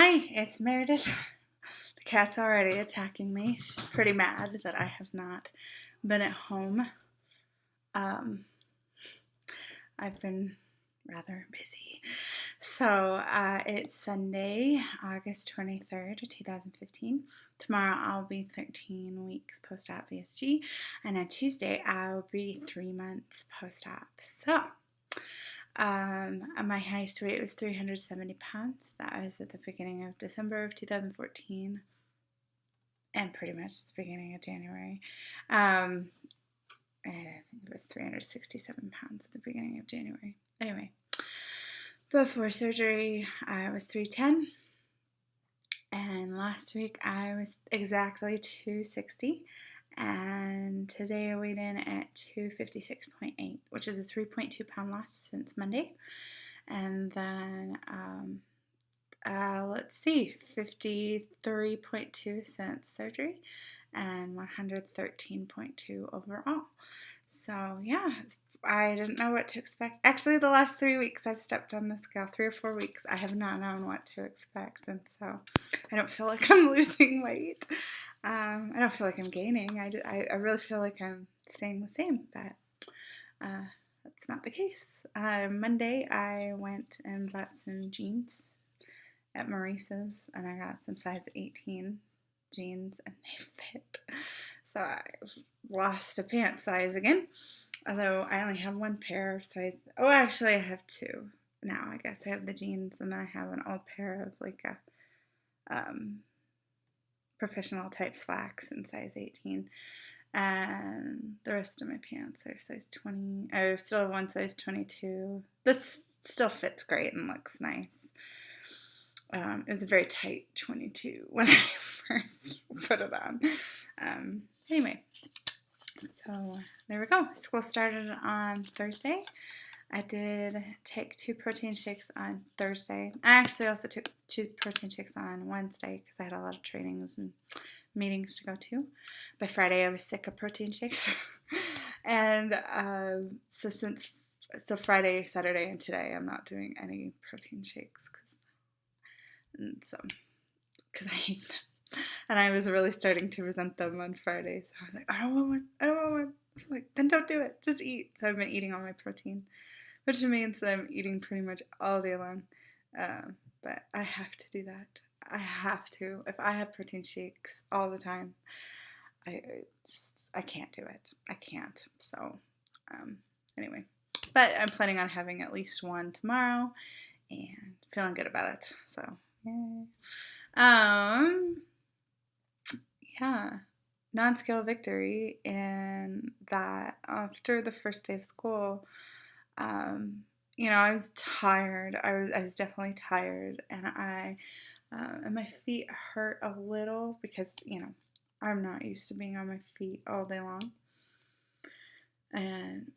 Hi, it's Meredith. The cat's already attacking me. She's pretty mad that I have not been at home. Um, I've been rather busy. So it's Sunday, August 23rd, 2015. Tomorrow I'll be 13 weeks post-op VSG, and on Tuesday I'll be 3 months post-op. So my highest weight was 370 pounds. That was at the beginning of December of 2014 and pretty much the beginning of January. I think it was 367 pounds at the beginning of January. Anyway, before surgery, I was 310. And last week, I was exactly 260. And today I weighed in at 256.8, which is a 3.2 pound loss since Monday. And then, let's see, 53.2 since surgery and 113.2 overall. So yeah, I didn't know what to expect. Actually, the last 3 weeks I've stepped on the scale, 3 or 4 weeks, I have not known what to expect. And so I don't feel like I'm losing weight. I don't feel like I'm gaining. I really feel like I'm staying the same, but that's not the case. Monday, I went and bought some jeans at Maurice's, and I got some size 18 jeans, and they fit. So I lost a pant size again, although I only have one pair of size. Oh, actually, I have two now. I guess I have the jeans, and then I have an old pair of like a professional type slacks in size 18. And the rest of my pants are size 20. I still have one size 22. That still fits great and looks nice. It was a very tight 22 when I first put it on. Anyway, so there we go. School started on Thursday. I did take 2 protein shakes on Thursday. I actually also took 2 protein shakes on Wednesday because I had a lot of trainings and meetings to go to. By Friday, I was sick of protein shakes. And so Friday, Saturday, and today, I'm not doing any protein shakes because I hate them. And I was really starting to resent them on Friday. So I was like, I don't want one. I don't want one. I was like, then don't do it. Just eat. So I've been eating all my protein, which means that I'm eating pretty much all day long. But I have to do that. I have to. If I have protein shakes all the time, I can't do it. I can't. So anyway, but I'm planning on having at least one tomorrow and feeling good about it. So yeah, non-scale victory in that after the first day of school, I was tired. I was definitely tired, and and my feet hurt a little because I'm not used to being on my feet all day long.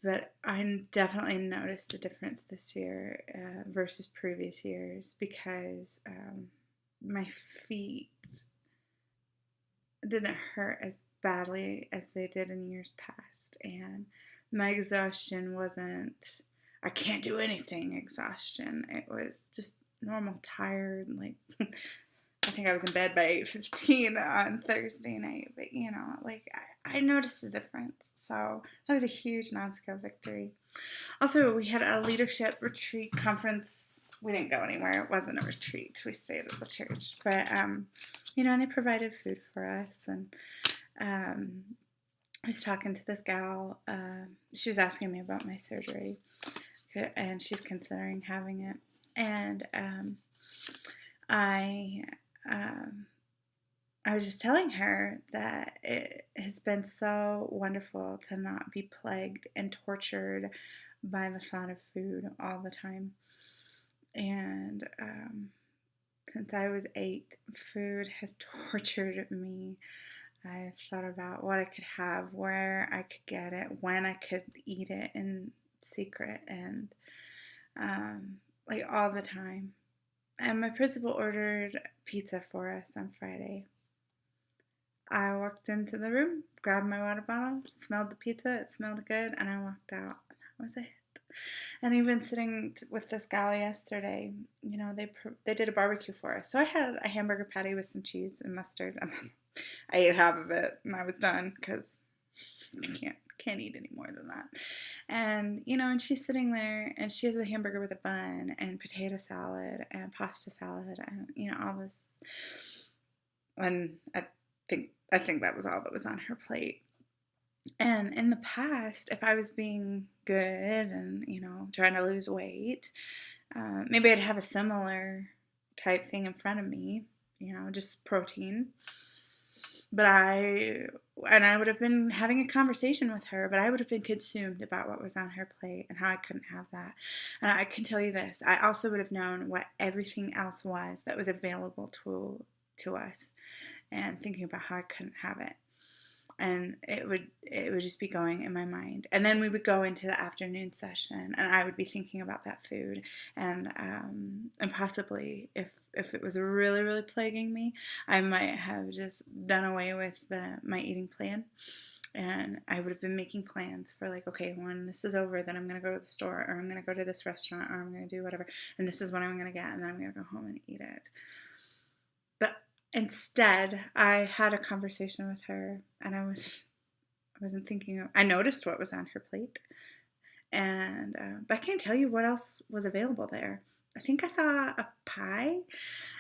But I definitely noticed a difference this year versus previous years because my feet didn't hurt as badly as they did in years past, and my exhaustion wasn't I can't do anything exhaustion. It was just normal tired, like I think I was in bed by 8:15 on Thursday night, but I noticed the difference. So that was a huge non-scale victory. Also, we had a leadership retreat conference. We didn't go anywhere. It wasn't a retreat. We stayed at the church, but and they provided food for us. And I was talking to this gal. She was asking me about my surgery, and she's considering having it. And I was just telling her that it has been so wonderful to not be plagued and tortured by the thought of food all the time. And since I was 8, food has tortured me. I've thought about what I could have, where I could get it, when I could eat it in secret, and all the time. And my principal ordered pizza for us on Friday. I walked into the room, grabbed my water bottle, smelled the pizza, it smelled good, and I walked out. That was it. And even sitting with this gal yesterday, they did a barbecue for us. So I had a hamburger patty with some cheese and mustard. And I ate half of it and I was done because I can't eat any more than that. And, and she's sitting there and she has a hamburger with a bun and potato salad and pasta salad and, all this. And I think that was all that was on her plate. And in the past, if I was being good and, trying to lose weight, maybe I'd have a similar type thing in front of me, just protein. But I would have been having a conversation with her, but I would have been consumed about what was on her plate and how I couldn't have that. And I can tell you this, I also would have known what everything else was that was available to us and thinking about how I couldn't have it. And it would just be going in my mind. And then we would go into the afternoon session and I would be thinking about that food and possibly if it was really, really plaguing me, I might have just done away with my eating plan. And I would have been making plans for like, okay, when this is over, then I'm going to go to the store or I'm going to go to this restaurant or I'm going to do whatever. And this is what I'm going to get. And then I'm going to go home and eat it. But instead, I had a conversation with her, and I wasn't thinking. I noticed what was on her plate, and but I can't tell you what else was available there. I think I saw a pie,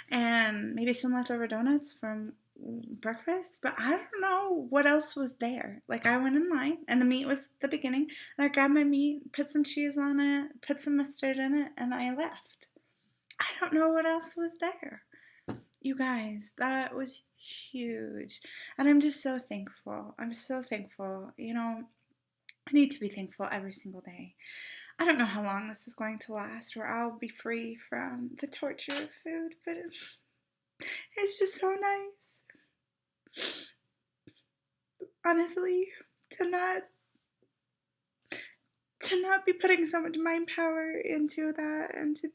and maybe some leftover donuts from breakfast, but I don't know what else was there. Like I went in line, and the meat was at the beginning, and I grabbed my meat, put some cheese on it, put some mustard in it, and I left. I don't know what else was there. You guys, that was huge. And I'm just so thankful. I'm so thankful. I need to be thankful every single day. I don't know how long this is going to last where I'll be free from the torture of food, but it's just so nice. Honestly, to not be putting so much mind power into that and to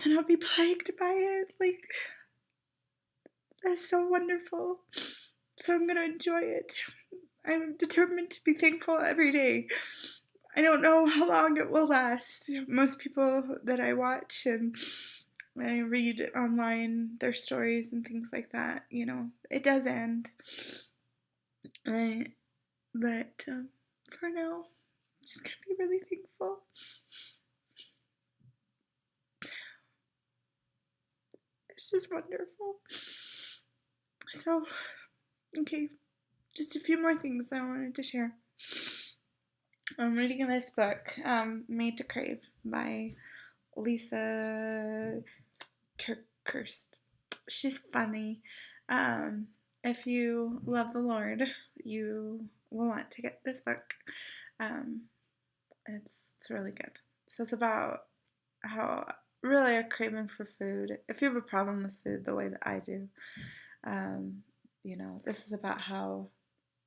not be plagued by it, like, that's so wonderful. So I'm going to enjoy it. I'm determined to be thankful every day. I don't know how long it will last. Most people that I watch and I read online their stories and things like that, it does end. But for now, I'm just going to be really thankful. It's just wonderful. So, okay, just a few more things I wanted to share. I'm reading this book, Made to Crave by Lisa TerKeurst. She's funny. If you love the Lord, you will want to get this book. It's really good. So it's about how really a craving for food. If you have a problem with food the way that I do, this is about how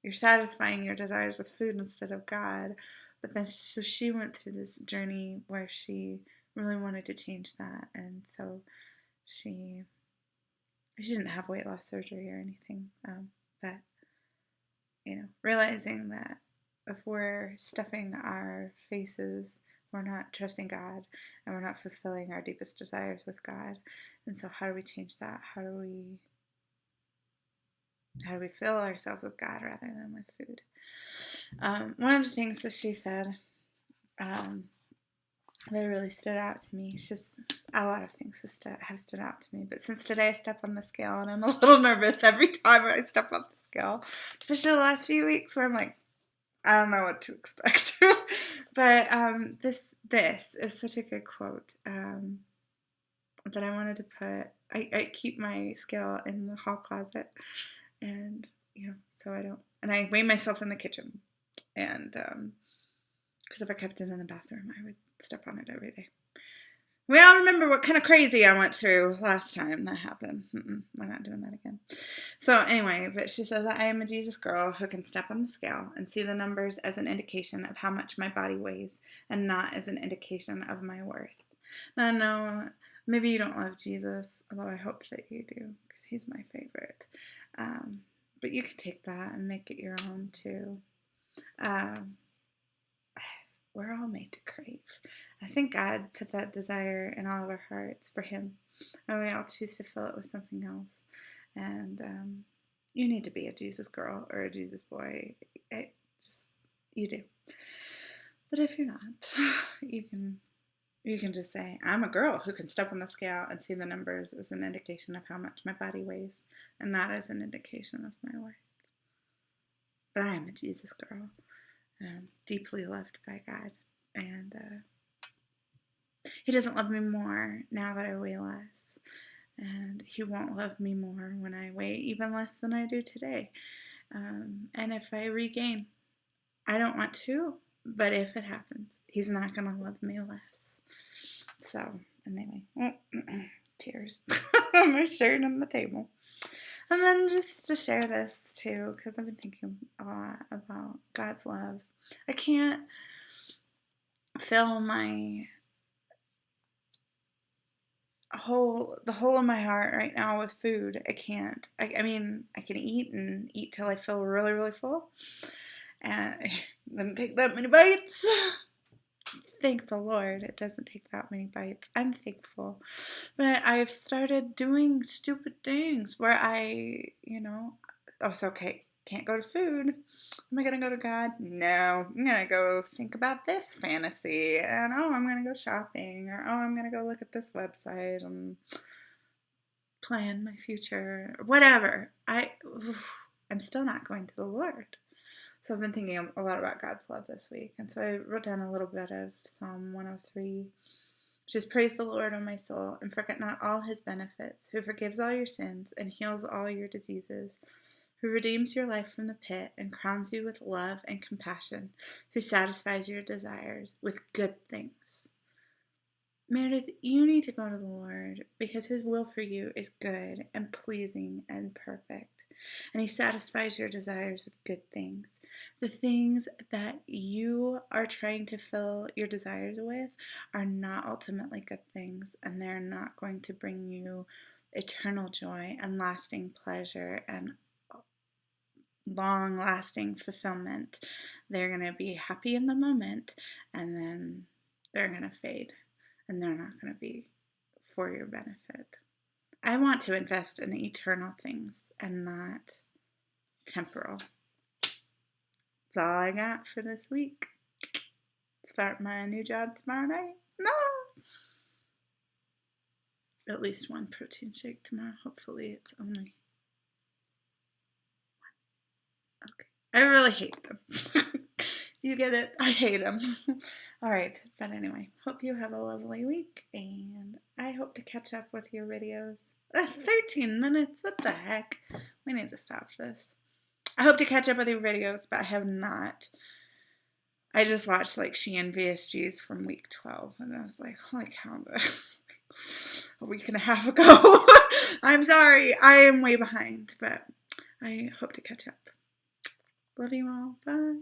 you're satisfying your desires with food instead of God. But then, so she went through this journey where she really wanted to change that. And so she didn't have weight loss surgery or anything. But, realizing that if we're stuffing our faces, we're not trusting God and we're not fulfilling our deepest desires with God. And so how do we change that? How do we fill ourselves with God rather than with food? One of the things that she said that really stood out to me, a lot of things have stood out to me, but since today I step on the scale and I'm a little nervous every time I step on the scale, especially the last few weeks where I'm like, I don't know what to expect. But this is such a good quote that I wanted to put. I keep my scale in the hall closet, and so I don't. And I weigh myself in the kitchen, and because if I kept it in the bathroom, I would step on it every day. We all remember what kind of crazy I went through last time that happened. We're not doing that again. So anyway, but she says that I am a Jesus girl who can step on the scale and see the numbers as an indication of how much my body weighs and not as an indication of my worth. Now, I know maybe you don't love Jesus, although I hope that you do because he's my favorite. But you can take that and make it your own too. we're all made to crave. I think God put that desire in all of our hearts for Him, and we all choose to fill it with something else. And you need to be a Jesus girl or a Jesus boy. You do. But if you're not, you can just say, I'm a girl who can step on the scale and see the numbers as an indication of how much my body weighs, and not as an indication of my worth. But I am a Jesus girl, deeply loved by God, and He doesn't love me more now that I weigh less, and He won't love me more when I weigh even less than I do today. And if I regain, I don't want to, but if it happens, He's not going to love me less. So, anyway, tears on my shirt on the table. And then just to share this too, because I've been thinking a lot about God's love. I can't fill the whole of my heart right now with food. I can't. I mean, I can eat and eat till I feel really, really full. And it doesn't take that many bites. Thank the Lord, it doesn't take that many bites. I'm thankful. But I've started doing stupid things where it's okay. Can't go to food. Am I going to go to God? No. I'm going to go think about this fantasy. And I'm going to go shopping. Or I'm going to go look at this website and plan my future. Whatever. I'm still not going to the Lord. So I've been thinking a lot about God's love this week. And so I wrote down a little bit of Psalm 103, which is, praise the Lord, O my soul, and forget not all His benefits, who forgives all your sins and heals all your diseases, who redeems your life from the pit and crowns you with love and compassion, who satisfies your desires with good things. Meredith, you need to go to the Lord because His will for you is good and pleasing and perfect. And He satisfies your desires with good things. The things that you are trying to fill your desires with are not ultimately good things, and they're not going to bring you eternal joy and lasting pleasure and long-lasting fulfillment. They're going to be happy in the moment, and then they're going to fade. And they're not going to be for your benefit. I want to invest in eternal things and not temporal. That's all I got for this week. Start my new job tomorrow night. No! At least one protein shake tomorrow. Hopefully it's only one. Okay. I really hate them. You get it? I hate them. All right. But anyway, hope you have a lovely week, and I hope to catch up with your videos. 13 minutes. What the heck? We need to stop this. I hope to catch up with your videos, but I have not. I just watched Shein VSGs from week 12, and I was like, holy cow, a week and a half ago. I'm sorry. I am way behind, but I hope to catch up. Love you all. Bye.